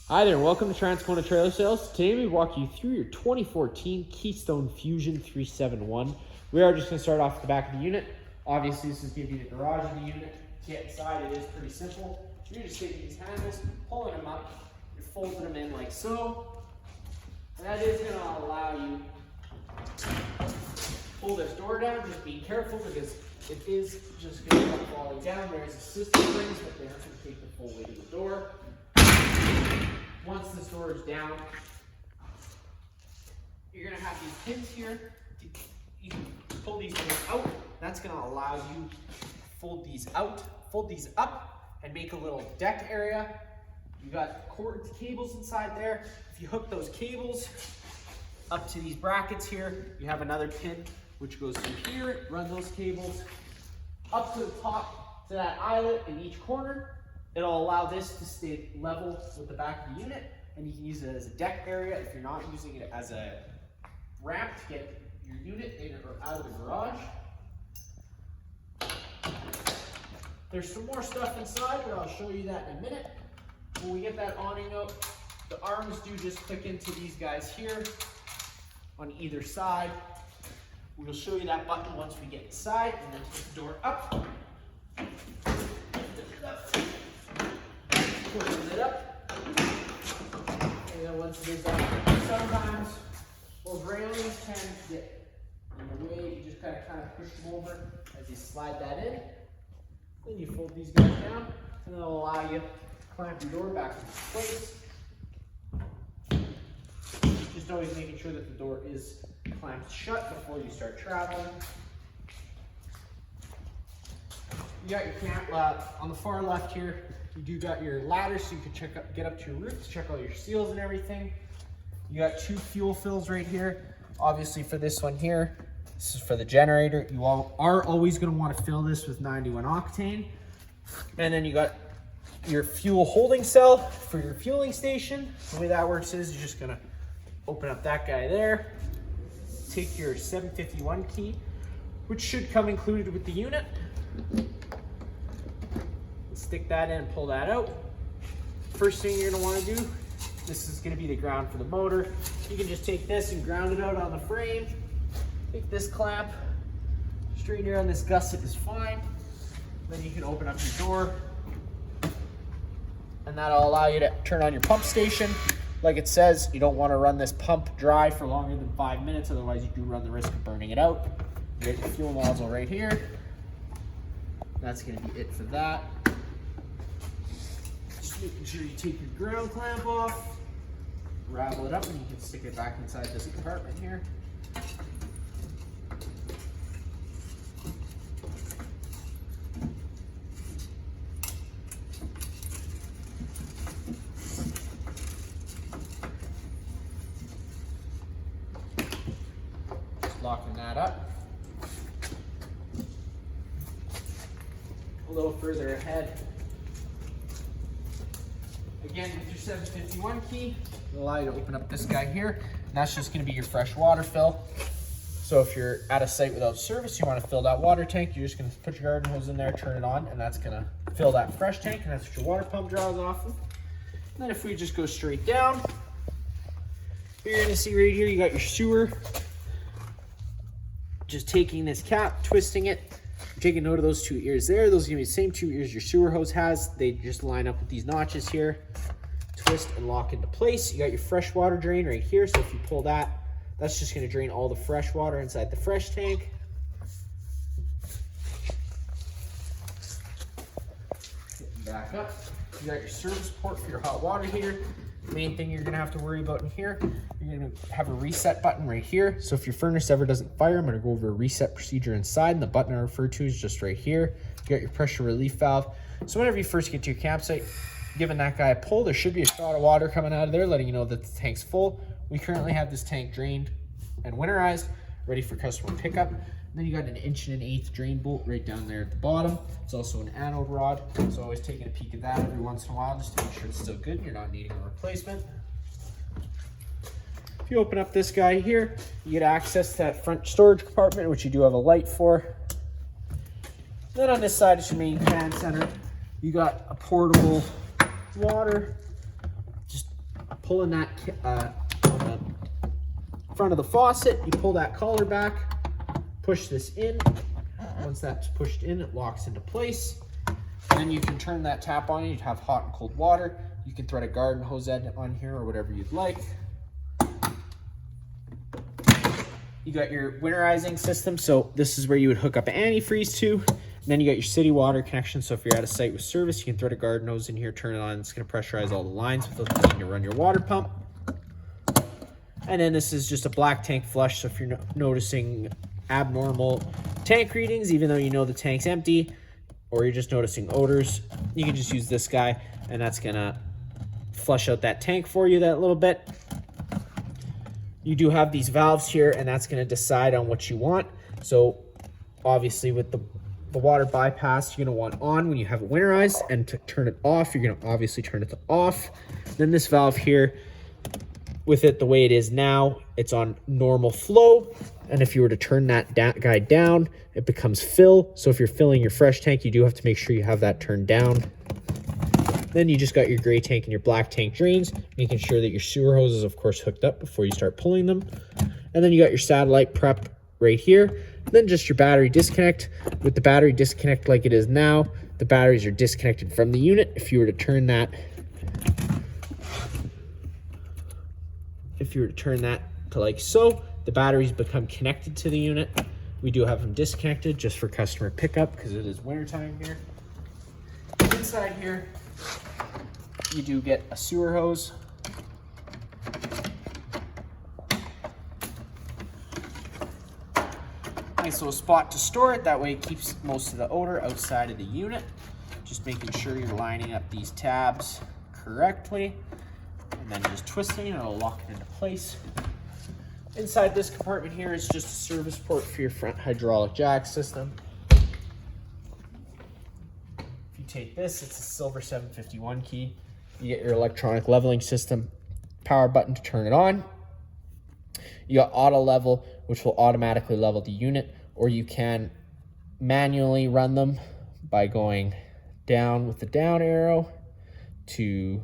Hi there, welcome to Transcona Trailer Sales. Today we walk you through your 2014 Keystone Fuzion 371. We are just going to start off at the back of the unit. Obviously this is going to be the garage of the unit. To get inside it is pretty simple. You're just taking these handles, pulling them up, you're folding them in like so. And that is going to allow you to pull this door down. Just be careful because it is just going to come falling down. There's assistant springs, but they're not going to take the full weight of the door. Once this door is down, you're going to have these pins here. You can pull these pins out. That's going to allow you to fold these out, fold these up, and make a little deck area. You got cords, cables inside there. If you hook those cables up to these brackets here, you have another pin which goes through here. Run those cables up to the top to that eyelet in each corner. It'll allow this to stay level with the back of the unit, and you can use it as a deck area if you're not using it as a ramp to get your unit in or out of the garage. There's some more stuff inside, but I'll show you that in a minute. When we get that awning out, the arms do just click into these guys here on either side. We'll show you that button once we get inside, and then take the door up. Close it up, and then once it is up, sometimes those railings can get in the way. You just kind of push them over as you slide that in. Then you fold these guys down, and it'll allow you to clamp your door back into place. Just always making sure that the door is clamped shut before you start traveling. You got your camp on the far left here. You do got your ladder so you can get up to your roof to check all your seals and everything. You got two fuel fills right here. Obviously for this one here, this is for the generator. You all are always going to want to fill this with 91 octane. And then you got your fuel holding cell for your fueling station. The way that works is you're just going to open up that guy there. Take your 751 key, which should come included with the unit. Stick that in and pull that out. First thing you're going to want to do, this is going to be the ground for the motor. You can just take this and ground it out on the frame. Take this clamp, straighten here on this gusset is fine. Then you can open up your door, and that'll allow you to turn on your pump station. Like it says, you don't want to run this pump dry for longer than 5 minutes, otherwise you do run the risk of burning it out. You get your fuel nozzle right here. That's going to be it for that. Just making sure you take your ground clamp off, ravel it up, and you can stick it back inside this compartment here. Just locking that up. A little further ahead. Again, with your 751 key, it'll allow you to open up this guy here, and that's just going to be your fresh water fill. So if you're at a site without service, you want to fill that water tank, you're just going to put your garden hose in there, turn it on, and that's going to fill that fresh tank, and that's what your water pump draws off of. And then if we just go straight down, you're going to see right here, you got your sewer. Just taking this cap, twisting it, taking note of those two ears there. Those are going to be the same two ears your sewer hose has. They just line up with these notches here. Twist and lock into place. You got your fresh water drain right here. So if you pull that, that's just going to drain all the fresh water inside the fresh tank. Getting back up. You got your service port for your hot water heater. The main thing you're going to have to worry about in here, you're going to have a reset button right here. So if your furnace ever doesn't fire, I'm going to go over a reset procedure inside, and the button I refer to is just right here. You got your pressure relief valve. So whenever you first get to your campsite, giving that guy a pull, there should be a shot of water coming out of there, letting you know that the tank's full. We currently have this tank drained and winterized, ready for customer pickup. And then you got an 1.125" drain bolt right down there at the bottom. It's also an anode rod, so always taking a peek at that every once in a while just to make sure it's still good and you're not needing a replacement. If you open up this guy here, you get access to that front storage compartment, which you do have a light for. Then on this side is your main command center. You got a portable water. Just pulling that on the front of the faucet, you pull that collar back, push this in. Once that's pushed in, it locks into place. Then you can turn that tap on. You'd have hot and cold water. You can thread a garden hose end on here or whatever you'd like. You got your winterizing system. So this is where you would hook up an antifreeze to. And then you got your city water connection. So if you're at a site with service, you can thread a garden hose in here, turn it on. It's going to pressurize all the lines without needing to run your water pump. And then this is just a black tank flush. So if you're noticing abnormal tank readings, even though you know the tank's empty, or you're just noticing odors, you can just use this guy, and that's gonna flush out that tank for you that little bit. You do have these valves here, and that's gonna decide on what you want. So obviously with the water bypass, you're gonna want on when you have it winterized, and to turn it off, you're gonna obviously turn it to off. Then this valve here, with it the way it is now, it's on normal flow. And if you were to turn that guy down, it becomes fill. So if you're filling your fresh tank, you do have to make sure you have that turned down. Then you just got your gray tank and your black tank drains, making sure that your sewer hose is of course hooked up before you start pulling them. And then you got your satellite prep right here. Then just your battery disconnect. With the battery disconnect like it is now, the batteries are disconnected from the unit. If you were to turn that to like so, the batteries become connected to the unit. We do have them disconnected just for customer pickup because it is wintertime here. Inside here, you do get a sewer hose. Nice little spot to store it. That way it keeps most of the odor outside of the unit. Just making sure you're lining up these tabs correctly. And then just twisting and it'll lock it into place. Inside this compartment here is just a service port for your front hydraulic jack system. If you take this, it's a silver 751 key. You get your electronic leveling system, power button to turn it on. You got auto level, which will automatically level the unit, or you can manually run them by going down with the down arrow to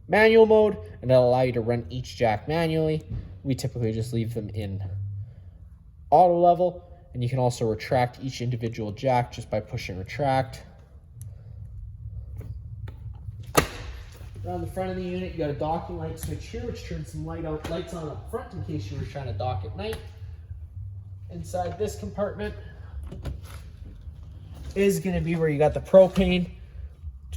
manual mode, and that'll allow you to run each jack manually. We typically just leave them in auto level, and you can also retract each individual jack just by pushing retract. Around the front of the unit, you got a docking light switch here, which turns some lights on up front in case you were trying to dock at night. Inside this compartment is going to be where you got the propane.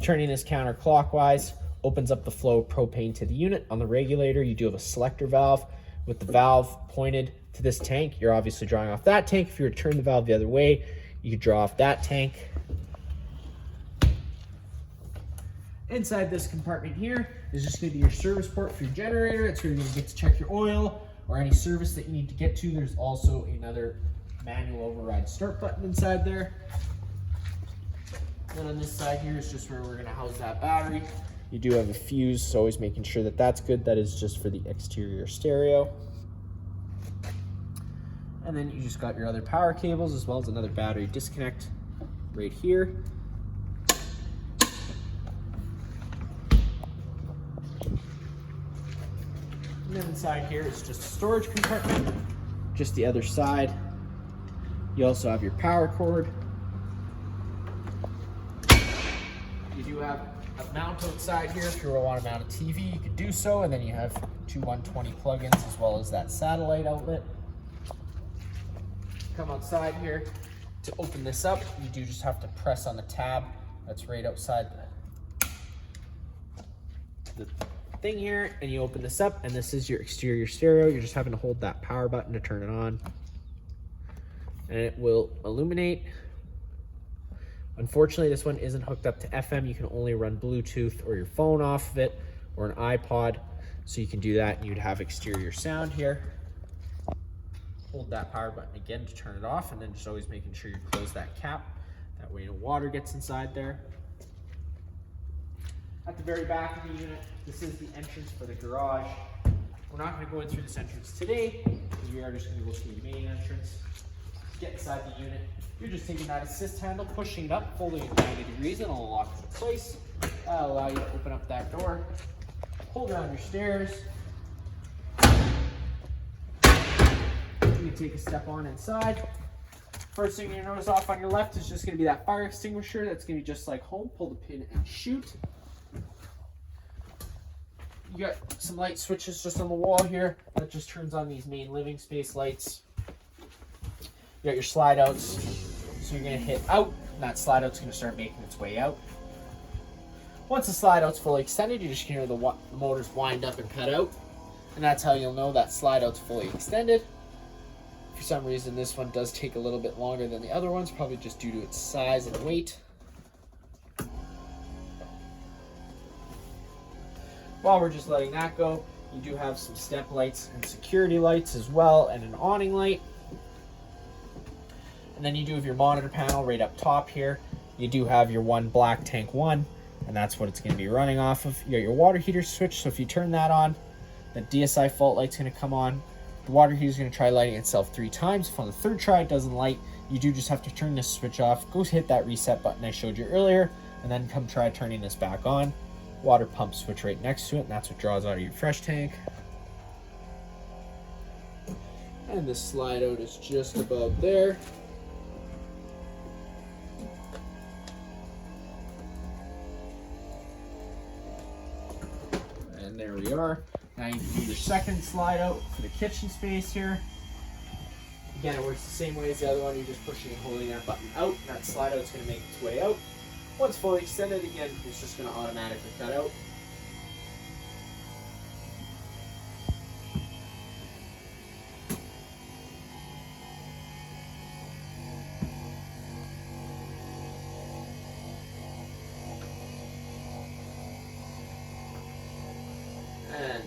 Turning this counterclockwise opens up the flow of propane to the unit. On the regulator, you do have a selector valve. With the valve pointed to this tank, you're obviously drawing off that tank. If you were to turn the valve the other way, you could draw off that tank. Inside this compartment here is just going to be your service port for your generator. It's where you're going to get to check your oil or any service that you need to get to. There's also another manual override start button inside there. Then on this side here is just where we're going to house that battery. You do have a fuse, so always making sure that that's good. That is just for the exterior stereo. And then you just got your other power cables as well as another battery disconnect right here. And then inside here is just a storage compartment, just the other side. You also have your power cord. You do have a mount outside here. If you want to mount a TV, you could do so. And then you have two 120 plugins as well as that satellite outlet. Come outside here. To open this up, you do just have to press on the tab that's right outside the thing here, and you open this up, and this is your exterior stereo. You're just having to hold that power button to turn it on, and it will illuminate. Unfortunately, this one isn't hooked up to FM. You can only run Bluetooth or your phone off of it or an iPod, so you can do that, and you'd have exterior sound here. Hold that power button again to turn it off, and then just always making sure you close that cap. That way no water gets inside there. At the very back of the unit, this is the entrance for the garage. We're not going to go in through this entrance today. We are just going to go through the main entrance. Get inside the unit. You're just taking that assist handle, pushing it up, folding it 90 degrees, and it'll lock it in place. That'll allow you to open up that door. pull down your stairs. You can take a step on inside. First thing you're gonna notice off on your left is just gonna be that fire extinguisher. That's gonna be just like home. Pull the pin and shoot. You got some light switches just on the wall here. That just turns on these main living space lights. You got your slide outs. So you're gonna hit out, and that slide out's gonna start making its way out. Once the slide out's fully extended, you're just gonna hear the motors wind up and cut out. And that's how you'll know that slide out's fully extended. For some reason, this one does take a little bit longer than the other ones, probably just due to its size and weight. While we're just letting that go, you do have some step lights and security lights as well, and an awning light. And then you do have your monitor panel right up top here. You do have your one black tank 1, and that's what it's going to be running off of. You got your water heater switch, so if you turn that on, the DSI fault light's going to come on. The water heater is going to try lighting itself 3 times. If on the 3rd try it doesn't light, you do just have to turn this switch off. Go hit that reset button I showed you earlier, and then come try turning this back on. Water pump switch right next to it, and that's what draws out of your fresh tank. And the slide out is just about there. And there we are. Now you can do your second slide out for the kitchen space here. Again, it works the same way as the other one. You're just pushing and holding that button out. That slide out is going to make its way out. Once fully extended, again, it's just going to automatically cut out. And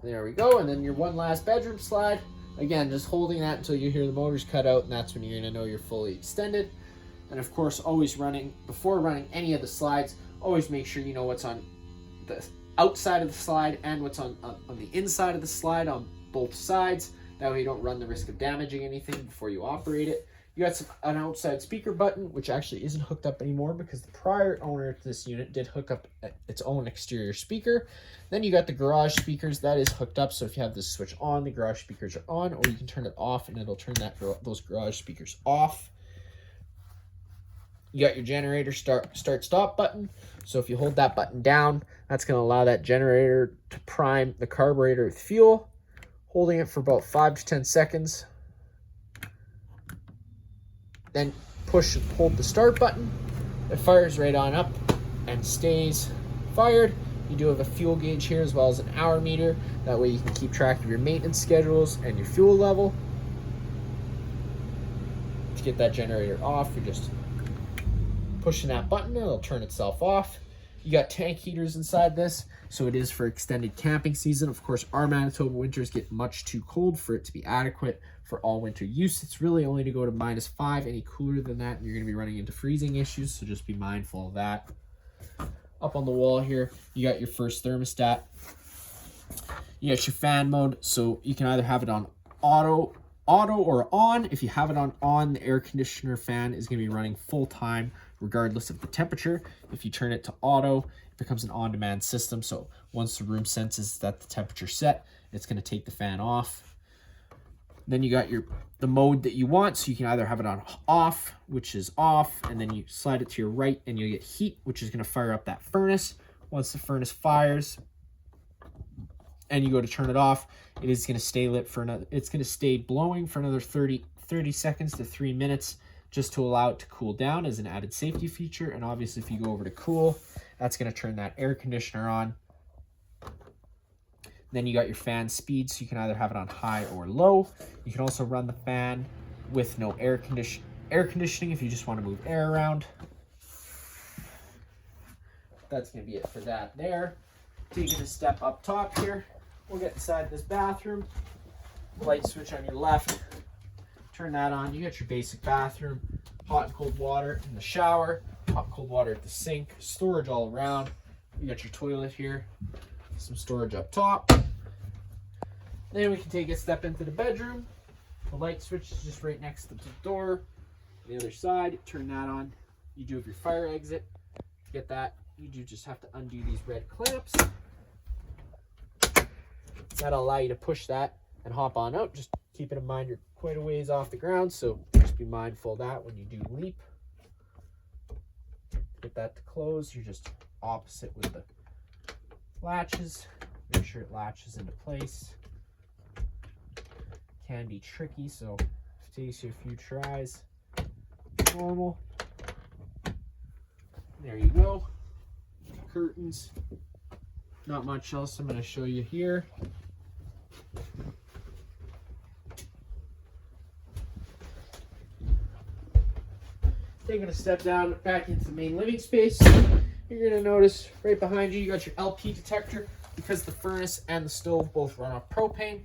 there we go. And then your one last bedroom slide. Again, just holding that until you hear the motors cut out, and that's when you're going to know you're fully extended. And of course, always before running any of the slides, always make sure you know what's on the outside of the slide and what's on the inside of the slide on both sides. That way you don't run the risk of damaging anything before you operate it. You got an outside speaker button, which actually isn't hooked up anymore because the prior owner to this unit did hook up its own exterior speaker. Then you got the garage speakers. That is hooked up, so if you have this switch on, the garage speakers are on, or you can turn it off and it'll turn those garage speakers off. You got your generator start-stop button. So if you hold that button down, that's going to allow that generator to prime the carburetor with fuel, holding it for about 5 to 10 seconds. Then push and hold the start button. It fires right on up and stays fired. You do have a fuel gauge here as well as an hour meter. That way you can keep track of your maintenance schedules and your fuel level. To get that generator off, you're just pushing that button and it'll turn itself off. You got tank heaters inside this, so it is for extended camping season. Of course, our Manitoba winters get much too cold for it to be adequate for all winter use. It's really only to go to -5. Any cooler than that, and you're going to be running into freezing issues, so just be mindful of that. Up on the wall here, you got your first thermostat. You got your fan mode, so you can either have it on auto or on. If you have it on, the air conditioner fan is going to be running full time regardless of the temperature. If you turn it to auto, it becomes an on-demand system. So once the room senses that the temperature's set, it's going to take the fan off. Then you got the mode that you want. So you can either have it on off, which is off, and then you slide it to your right and you'll get heat, which is going to fire up that furnace. Once the furnace fires and you go to turn it off, it is going to stay lit for another, it's going to stay blowing for another 30 seconds to 3 minutes, just to allow it to cool down as an added safety feature. And obviously if you go over to cool, that's going to turn that air conditioner on. Then you got your fan speed, so you can either have it on high or low. You can also run the fan with no air conditioning if you just want to move air around. That's going to be it for that there. Taking a step up top here, we'll get inside this bathroom. Light switch on your left. Turn that on. You got your basic bathroom, hot and cold water in the shower, hot and cold water at the sink, storage all around. You got your toilet here, some storage up top. Then we can take a step into the bedroom. The light switch is just right next to the door. The other side, turn that on. you do have your fire exit. To get that, you do just have to undo these red clamps. That'll allow you to push that and hop on out. Just keeping in mind you're quite a ways off the ground, so just be mindful of that when you do leap. Get that to close. You're just opposite with the latches. Make sure it latches into place. Can be tricky, so if it takes you a few tries, normal. There you go. Curtains. Not much else I'm going to show you here. Taking a step down back into the main living space, you're going to notice right behind you, you got your LP detector. Because the furnace and the stove both run off propane.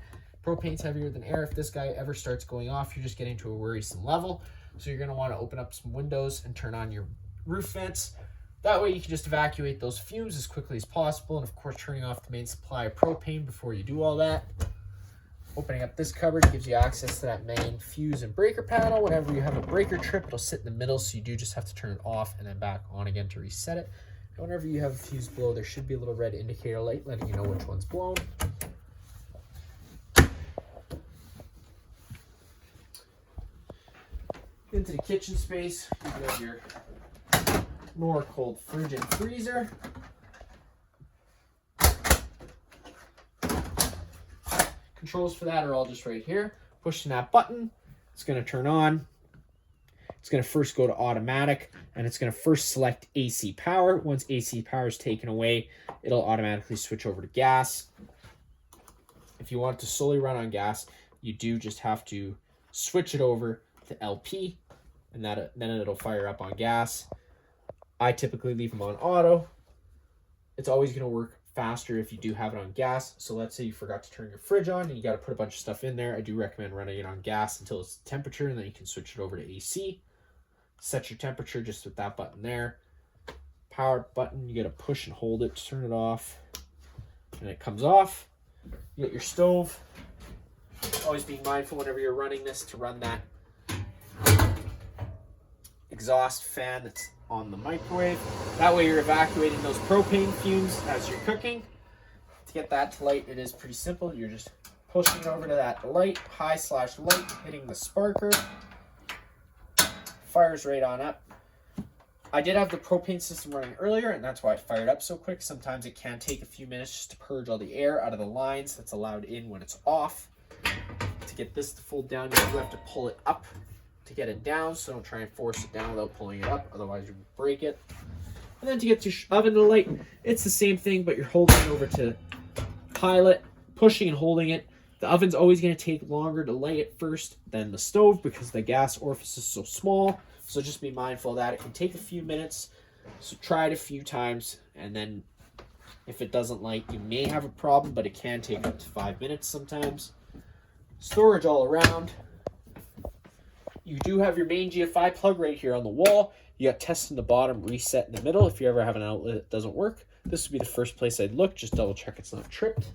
Propane's heavier than air. If this guy ever starts going off, you're just getting to a worrisome level. So you're going to want to open up some windows and turn on your roof vents. That way you can just evacuate those fumes as quickly as possible. And of course, turning off the main supply of propane before you do all that. Opening up this cupboard gives you access to that main fuse and breaker panel. Whenever you have a breaker trip, it'll sit in the middle, so you do just have to turn it off and then back on again to reset it. And whenever you have a fuse blow, there should be a little red indicator light letting you know which one's blown. Into the kitchen space, you have your more cold fridge and freezer. Controls for that are all just right here. Pushing that button, it's going to turn on. It's going to first go to automatic, and it's going to first select AC power. Once AC power is taken away, it'll automatically switch over to gas. If you want it to solely run on gas, you do just have to switch it over to LP, and then it'll fire up on gas. I typically leave them on auto. It's always going to work faster if you do have it on gas. So let's say you forgot to turn your fridge on and you got to put a bunch of stuff in there. I do recommend running it on gas until it's temperature, and then you can switch it over to AC. Set your temperature just with that button there. Power button, you got to push and hold it to turn it off, and it comes off. You get your stove. Always be mindful whenever you're running this to run that exhaust fan that's on the microwave. That way you're evacuating those propane fumes as you're cooking. To get that to light, it is pretty simple. You're just pushing it over to that light, high/light, hitting the sparker. Fires right on up. I did have the propane system running earlier, and that's why it fired up so quick. Sometimes it can take a few minutes just to purge all the air out of the lines that's allowed in when it's off. To get this to fold down, you do have to pull it up to get it down, so don't try and force it down without pulling it up, otherwise you break it. And then to get your oven to light, it's the same thing, but you're holding it over to pilot, pushing and holding it. The oven's always going to take longer to light it first than the stove because the gas orifice is so small, so just be mindful of that. It can take a few minutes, so try it a few times, and then if it doesn't light, you may have a problem, but it can take up to 5 minutes sometimes. Storage all around. You do have your main GFI plug right here on the wall. You got test in the bottom, reset in the middle. If you ever have an outlet that doesn't work, this would be the first place I'd look. Just double check it's not tripped.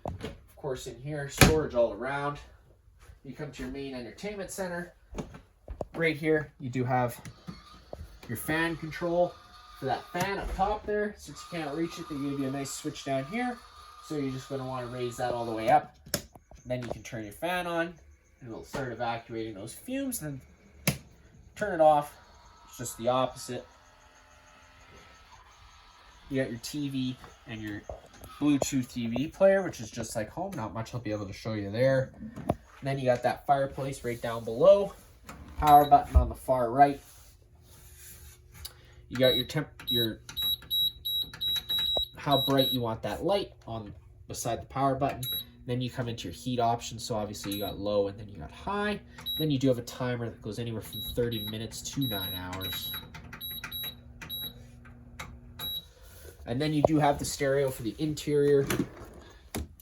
Of course, in here, storage all around. You come to your main entertainment center. Right here, you do have your fan control for that fan up top there. Since you can't reach it, they give you a nice switch down here. So you're just going to want to raise that all the way up. Then you can turn your fan on, and it'll start evacuating those fumes. Then turn it off. It's just the opposite. You got your TV and your Bluetooth TV player, which is just like home. Not much I'll be able to show you there. And then you got that fireplace right down below. Power button on the far right. You got your how bright you want that light on beside the power button. Then you come into your heat options. So obviously you got low and then you got high. Then you do have a timer that goes anywhere from 30 minutes to 9 hours. And then you do have the stereo for the interior,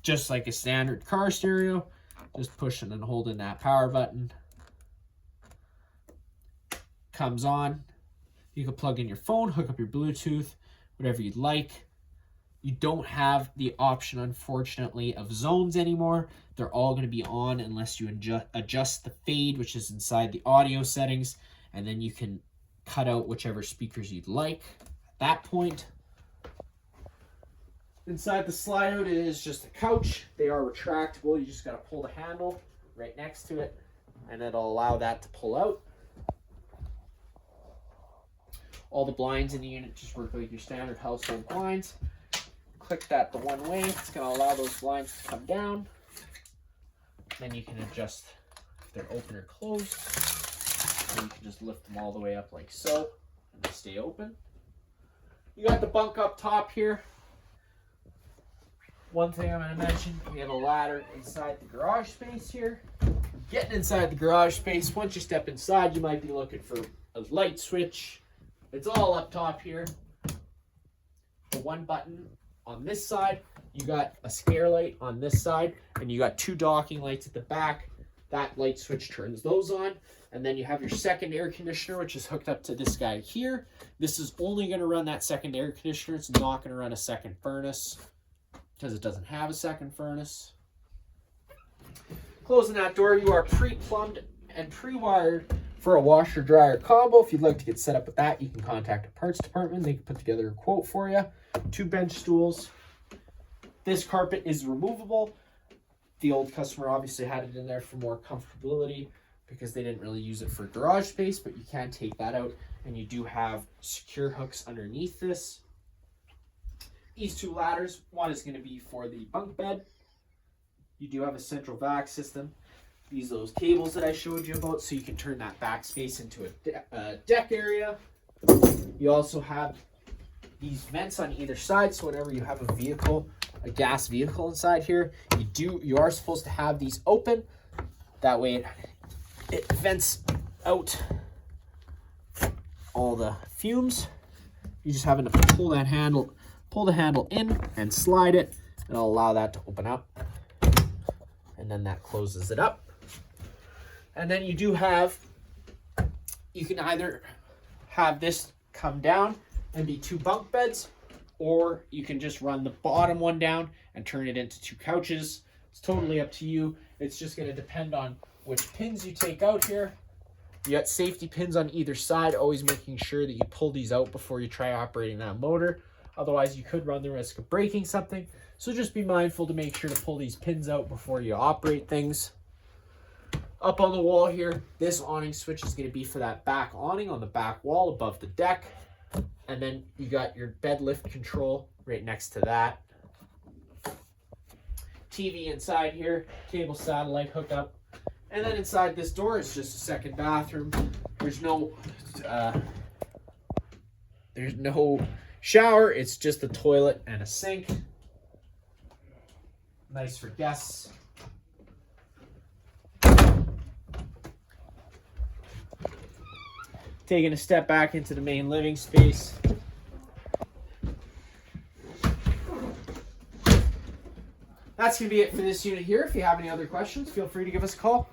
just like a standard car stereo. Just pushing and holding that power button. Comes on. You can plug in your phone, hook up your Bluetooth, whatever you'd like. You don't have the option, unfortunately, of zones anymore. They're all going to be on unless you adjust the fade, which is inside the audio settings, and then you can cut out whichever speakers you'd like at that point. Inside the slide out, it is just a couch. They are retractable. You just got to pull the handle right next to it, and it'll allow that to pull out. All the blinds in the unit just work like your standard household blinds. Click that the one way, it's going to allow those blinds to come down. Then you can adjust if they're open or closed. And you can just lift them all the way up like so, and they stay open. You got the bunk up top here. One thing I'm going to mention, we have a ladder inside the garage space here. Getting inside the garage space, once you step inside, you might be looking for a light switch. It's all up top here. The one button on this side, you got a scare light on this side, and you got two docking lights at the back. That light switch turns those on, and then you have your second air conditioner, which is hooked up to this guy here. This is only going to run that second air conditioner. It's not going to run a second furnace because it doesn't have a second furnace. Closing that door, you are pre-plumbed and pre-wired for a washer dryer combo. If you'd like to get set up with that, you can contact a parts department. They can put together a quote for you. 2 bench stools. This carpet is removable. The old customer obviously had it in there for more comfortability because they didn't really use it for garage space, but you can take that out, and you do have secure hooks underneath this. These 2 ladders, one is going to be for the bunk bed. You do have a central vac system. These are those cables that I showed you about, so you can turn that back space into a deck area. You also have these vents on either side, so whenever you have a vehicle, a gas vehicle inside here, you are supposed to have these open. That way it vents out all the fumes. You just having to pull the handle in and slide it, and it'll allow that to open up. And then that closes it up. And then you can either have this come down and be 2 bunk beds, or you can just run the bottom one down and turn it into 2 couches. It's totally up to you. It's just going to depend on which pins you take out here. You got safety pins on either side, always making sure that you pull these out before you try operating that motor. Otherwise, you could run the risk of breaking something. So just be mindful to make sure to pull these pins out before you operate things. Up on the wall here, this awning switch is going to be for that back awning on the back wall above the deck. And then you got your bed lift control right next to that. TV inside here, cable satellite hookup. And then inside this door is just a second bathroom. There's no shower, it's just a toilet and a sink. Nice for guests. Taking a step back into the main living space. That's going to be it for this unit here. If you have any other questions, feel free to give us a call.